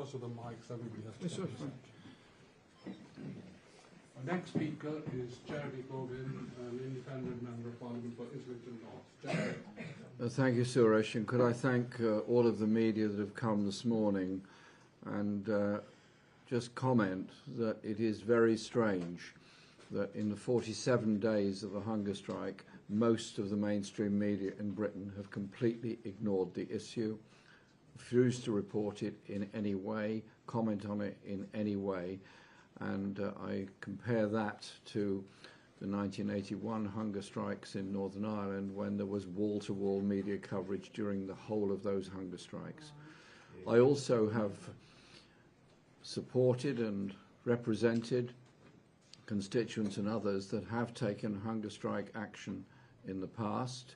because of the mics, everybody has to Yes, get sir. Our next speaker is Jeremy Corbyn, an independent member of Parliament for Islington North. Jeremy. Thank you, Suresh, and could I thank all of the media that have come this morning and just comment that it is very strange that in the 47 days of the hunger strike, most of the mainstream media in Britain have completely ignored the issue, refused to report it in any way, comment on it in any way, and I compare that to the 1981 hunger strikes in Northern Ireland when there was wall-to-wall media coverage during the whole of those hunger strikes. I also have supported and represented constituents and others that have taken hunger strike action in the past,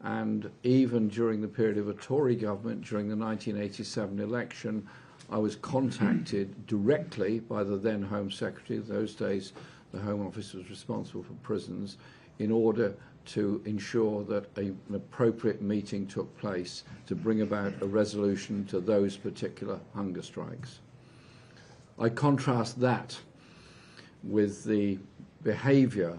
and even during the period of a Tory government during the 1987 election, I was contacted directly by the then Home Secretary. Those days the Home Office was responsible for prisons, in order to ensure that an appropriate meeting took place to bring about a resolution to those particular hunger strikes. I contrast that with the behaviour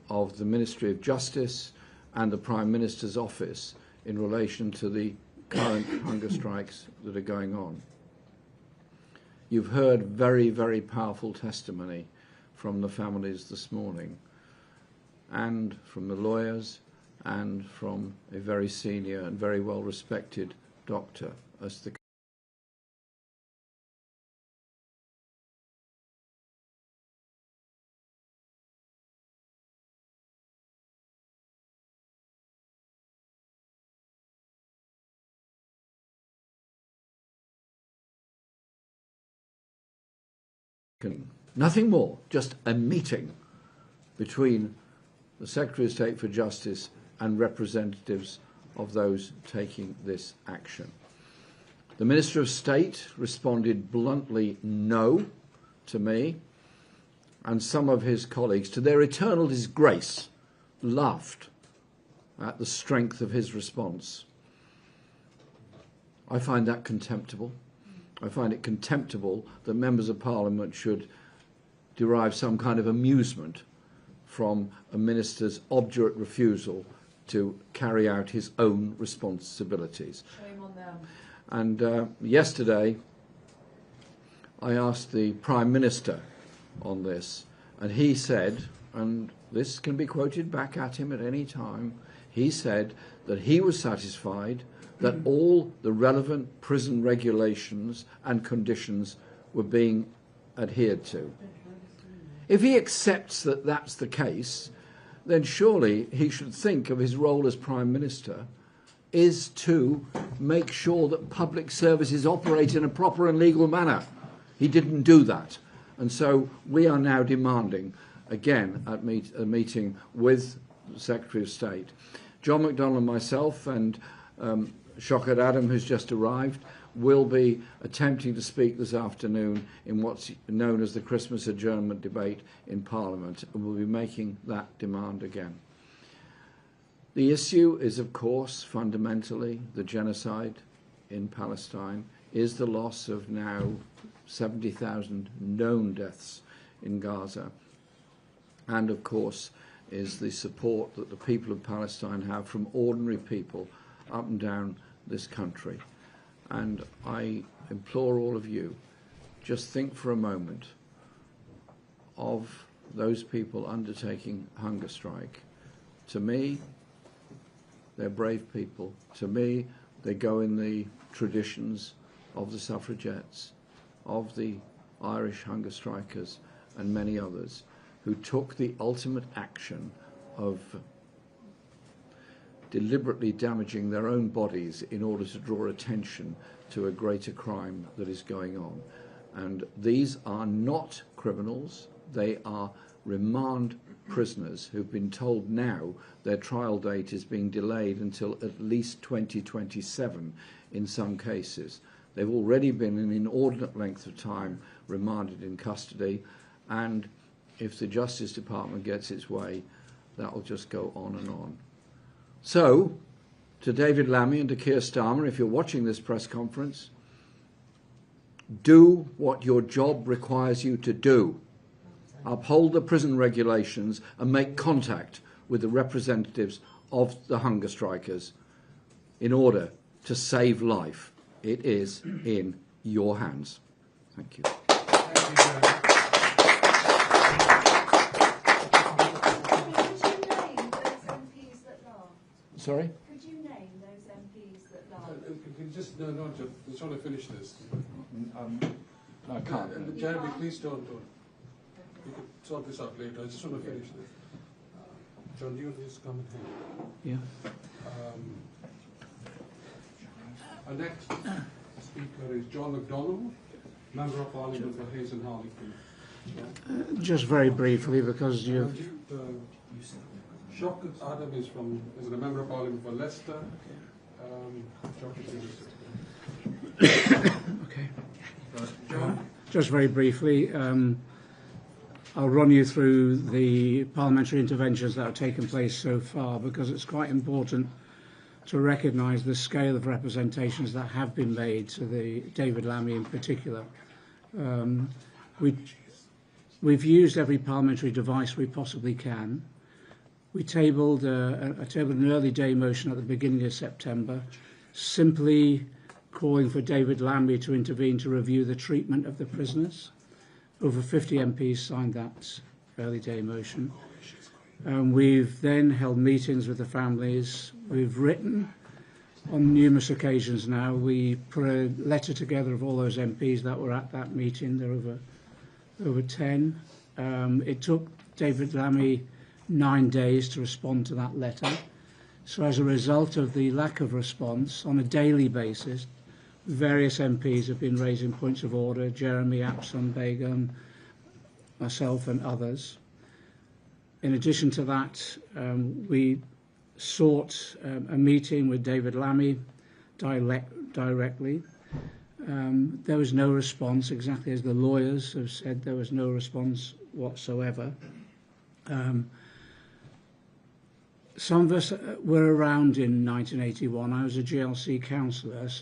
of the Ministry of Justice and the Prime Minister's office in relation to the current hunger strikes that are going on. You've heard very, very powerful testimony from the families this morning, and from the lawyers, and from a very senior and very well respected doctor as the nothing more, just a meeting between the Secretary of State for Justice and representatives of those taking this action. The Minister of State responded bluntly no to me, and some of his colleagues, to their eternal disgrace, laughed at the strength of his response. I find that contemptible. I find it contemptible that members of Parliament should derive some kind of amusement from a minister's obdurate refusal to carry out his own responsibilities. Shame on them. And yesterday I asked the Prime Minister on this, and he said, and this can be quoted back at him at any time, he said that he was satisfied that all the relevant prison regulations and conditions were being adhered to. If he accepts that that's the case, then surely he should think of his role as Prime Minister is to make sure that public services operate in a proper and legal manner. He didn't do that. And so we are now demanding, again, at a meeting with the Secretary of State. John McDonnell and myself and Shahmina Alam, who's just arrived, will be attempting to speak this afternoon in what's known as the Christmas adjournment debate in Parliament, and we'll be making that demand again. The issue is, of course, fundamentally the genocide in Palestine, is the loss of now 70,000 known deaths in Gaza, and, of course, is the support that the people of Palestine have from ordinary people up and down this country. And I implore all of you, just think for a moment of those people undertaking hunger strike. To me, they're brave people. To me, they go in the traditions of the suffragettes, of the Irish hunger strikers, and many others who took the ultimate action of deliberately damaging their own bodies in order to draw attention to a greater crime that is going on. And these are not criminals, they are remand prisoners who've been told now their trial date is being delayed until at least 2027 in some cases. They've already been an inordinate length of time remanded in custody, and if the Justice Department gets its way, that will just go on and on. So, to David Lammy and to Keir Starmer, if you're watching this press conference, Do what your job requires you to do. Uphold the prison regulations and make contact with the representatives of the hunger strikers in order to save life. It is in your hands. Thank you. Thank you, Jeremy. Sorry? Could you name those MPs that lied? Just trying to finish this. No, I can't. Jeremy, please don't. We could sort this out later. I just want to finish this. John, do you want to just comment here? Yeah. Our next speaker is John McDonnell, Member of Parliament for Hayes and Harlington. Just very briefly, because you've... Shahmina Alam is a Member of Parliament for Leicester. Okay. John? Just very briefly, I'll run you through the parliamentary interventions that have taken place so far, because it's quite important to recognise the scale of representations that have been made to the David Lammy in particular. We've used every parliamentary device we possibly can. We tabled an early day motion at the beginning of September, simply calling for David Lammy to intervene to review the treatment of the prisoners. Over 50 MPs signed that early day motion. We've then held meetings with the families. We've written on numerous occasions now. We put a letter together of all those MPs that were at that meeting. There were over 10. It took David Lammy 9 days to respond to that letter. So as a result of the lack of response, on a daily basis, various MPs have been raising points of order, Jeremy, Absalom, Begum, myself and others. In addition to that, we sought a meeting with David Lammy directly. There was no response, exactly as the lawyers have said, there was no response whatsoever. Some of us were around in 1981. I was a GLC councillor,